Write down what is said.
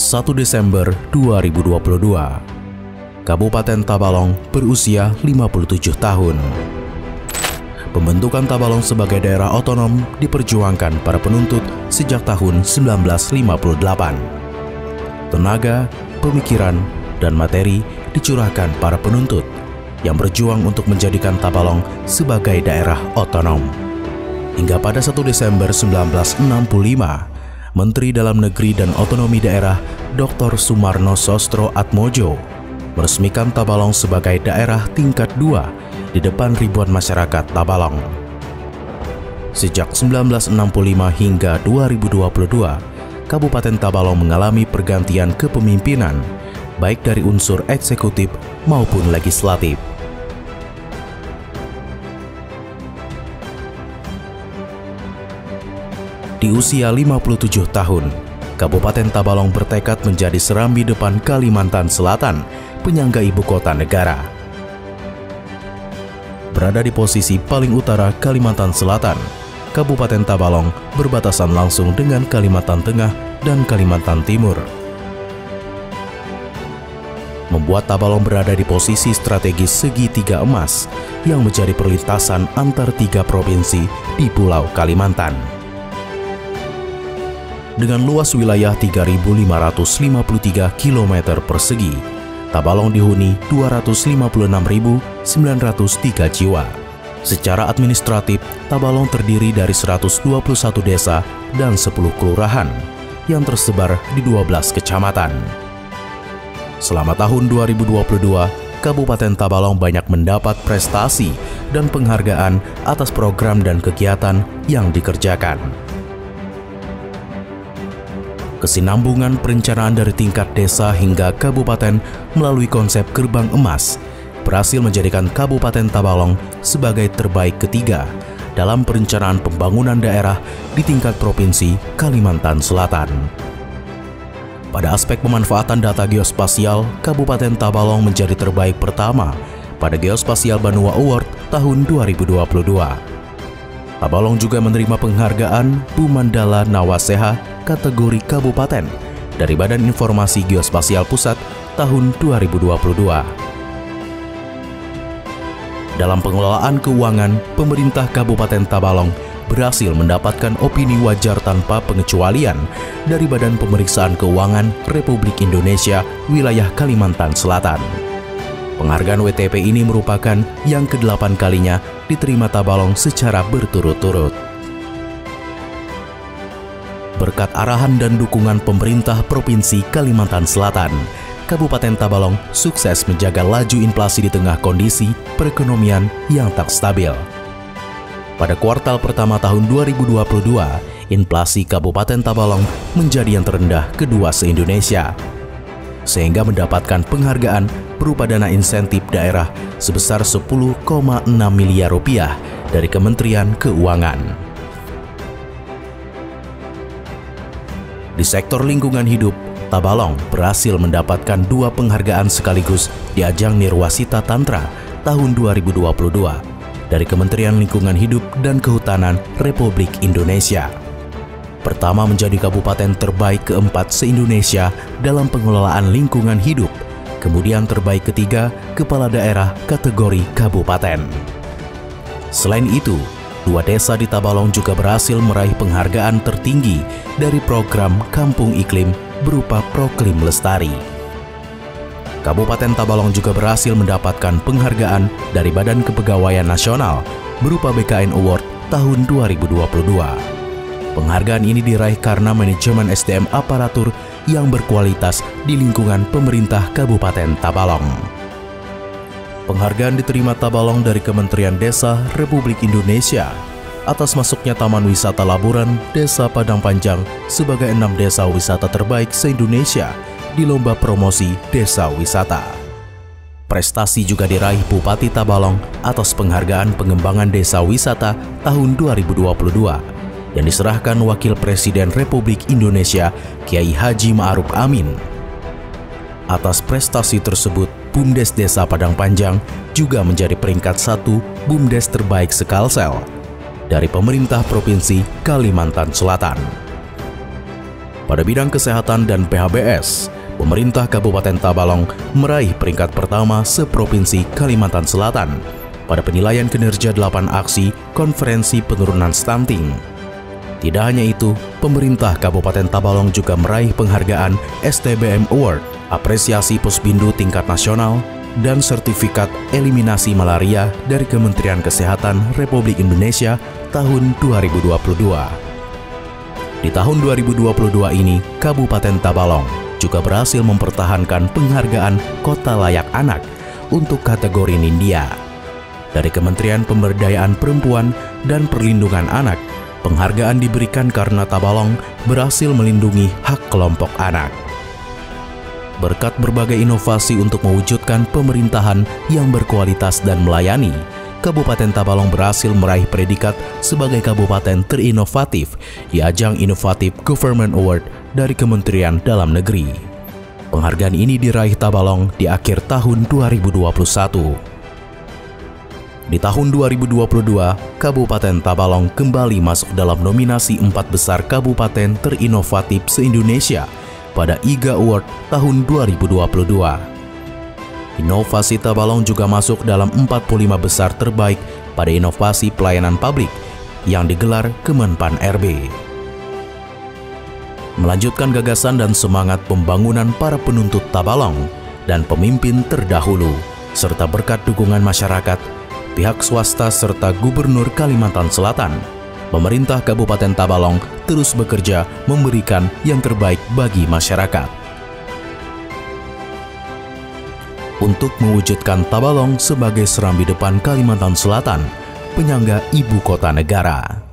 1 Desember 2022. Kabupaten Tabalong berusia 57 tahun. Pembentukan Tabalong sebagai daerah otonom diperjuangkan para penuntut sejak tahun 1958. Tenaga, pemikiran, dan materi dicurahkan para penuntut yang berjuang untuk menjadikan Tabalong sebagai daerah otonom. Hingga pada 1 Desember 1965, Menteri Dalam Negeri dan Otonomi Daerah Dr. Sumarno Sostro Atmojo meresmikan Tabalong sebagai daerah tingkat 2 di depan ribuan masyarakat Tabalong. Sejak 1965 hingga 2022, Kabupaten Tabalong mengalami pergantian kepemimpinan, baik dari unsur eksekutif maupun legislatif. Di usia 57 tahun, Kabupaten Tabalong bertekad menjadi serambi depan Kalimantan Selatan, penyangga ibu kota negara. Berada di posisi paling utara Kalimantan Selatan, Kabupaten Tabalong berbatasan langsung dengan Kalimantan Tengah dan Kalimantan Timur. Membuat Tabalong berada di posisi strategis segitiga emas yang menjadi perlintasan antar 3 provinsi di Pulau Kalimantan. Dengan luas wilayah 3.553 km persegi, Tabalong dihuni 256.903 jiwa. Secara administratif, Tabalong terdiri dari 121 desa dan 10 kelurahan yang tersebar di 12 kecamatan. Selama tahun 2022, Kabupaten Tabalong banyak mendapat prestasi dan penghargaan atas program dan kegiatan yang dikerjakan. Kesinambungan perencanaan dari tingkat desa hingga kabupaten melalui konsep gerbang emas berhasil menjadikan Kabupaten Tabalong sebagai terbaik ketiga dalam perencanaan pembangunan daerah di tingkat provinsi Kalimantan Selatan. Pada aspek pemanfaatan data geospasial, Kabupaten Tabalong menjadi terbaik pertama pada Geospasial Banua Award tahun 2022. Tabalong juga menerima penghargaan Bumandala Nawaseha kategori kabupaten dari Badan Informasi Geospasial Pusat tahun 2022. Dalam pengelolaan keuangan, pemerintah Kabupaten Tabalong berhasil mendapatkan opini wajar tanpa pengecualian dari Badan Pemeriksaan Keuangan Republik Indonesia wilayah Kalimantan Selatan. Penghargaan WTP ini merupakan yang ke-8 kalinya diterima Tabalong secara berturut-turut. Berkat arahan dan dukungan pemerintah Provinsi Kalimantan Selatan, Kabupaten Tabalong sukses menjaga laju inflasi di tengah kondisi perekonomian yang tak stabil. Pada kuartal pertama tahun 2022, inflasi Kabupaten Tabalong menjadi yang terendah kedua se-Indonesia, sehingga mendapatkan penghargaan berupa dana insentif daerah sebesar 10,6 miliar rupiah dari Kementerian Keuangan. Di sektor lingkungan hidup, Tabalong berhasil mendapatkan 2 penghargaan sekaligus di ajang Nirwasita Tantra tahun 2022 dari Kementerian Lingkungan Hidup dan Kehutanan Republik Indonesia. Pertama, menjadi kabupaten terbaik keempat se-Indonesia dalam pengelolaan lingkungan hidup. Kemudian terbaik ketiga, kepala daerah kategori kabupaten. Selain itu, 2 desa di Tabalong juga berhasil meraih penghargaan tertinggi dari program Kampung Iklim berupa Proklim Lestari. Kabupaten Tabalong juga berhasil mendapatkan penghargaan dari Badan Kepegawaian Nasional berupa BKN Award tahun 2022. Penghargaan ini diraih karena manajemen SDM aparatur yang berkualitas di lingkungan pemerintah Kabupaten Tabalong. Penghargaan diterima Tabalong dari Kementerian Desa Republik Indonesia atas masuknya Taman Wisata Laburan Desa Padang Panjang sebagai 6 desa wisata terbaik se-Indonesia di Lomba Promosi Desa Wisata. Prestasi juga diraih Bupati Tabalong atas penghargaan pengembangan desa wisata tahun 2022 yang diserahkan Wakil Presiden Republik Indonesia Kiai Haji Ma'ruf Amin. Atas prestasi tersebut, BUMDes Desa Padang Panjang juga menjadi peringkat 1 BUMDes terbaik se-Kalsel dari pemerintah Provinsi Kalimantan Selatan. Pada bidang kesehatan dan PHBS, pemerintah Kabupaten Tabalong meraih peringkat pertama seprovinsi Kalimantan Selatan pada penilaian kinerja 8 aksi konferensi penurunan stunting. Tidak hanya itu, pemerintah Kabupaten Tabalong juga meraih penghargaan STBM Award, apresiasi Posbindu tingkat nasional, dan sertifikat eliminasi malaria dari Kementerian Kesehatan Republik Indonesia tahun 2022. Di tahun 2022 ini, Kabupaten Tabalong juga berhasil mempertahankan penghargaan Kota Layak Anak untuk kategori Nindya. Dari Kementerian Pemberdayaan Perempuan dan Perlindungan Anak, penghargaan diberikan karena Tabalong berhasil melindungi hak kelompok anak. Berkat berbagai inovasi untuk mewujudkan pemerintahan yang berkualitas dan melayani, Kabupaten Tabalong berhasil meraih predikat sebagai kabupaten terinovatif di ajang Innovative Government Award dari Kementerian Dalam Negeri. Penghargaan ini diraih Tabalong di akhir tahun 2021. Di tahun 2022, Kabupaten Tabalong kembali masuk dalam nominasi 4 besar kabupaten terinovatif se-Indonesia pada IGA Award tahun 2022. Inovasi Tabalong juga masuk dalam 45 besar terbaik pada inovasi pelayanan publik yang digelar Kemenpan RB. Melanjutkan gagasan dan semangat pembangunan para penuntut Tabalong dan pemimpin terdahulu, serta berkat dukungan masyarakat, pihak swasta serta Gubernur Kalimantan Selatan, pemerintah Kabupaten Tabalong terus bekerja memberikan yang terbaik bagi masyarakat. Untuk mewujudkan Tabalong sebagai serambi depan Kalimantan Selatan, penyangga ibu kota negara.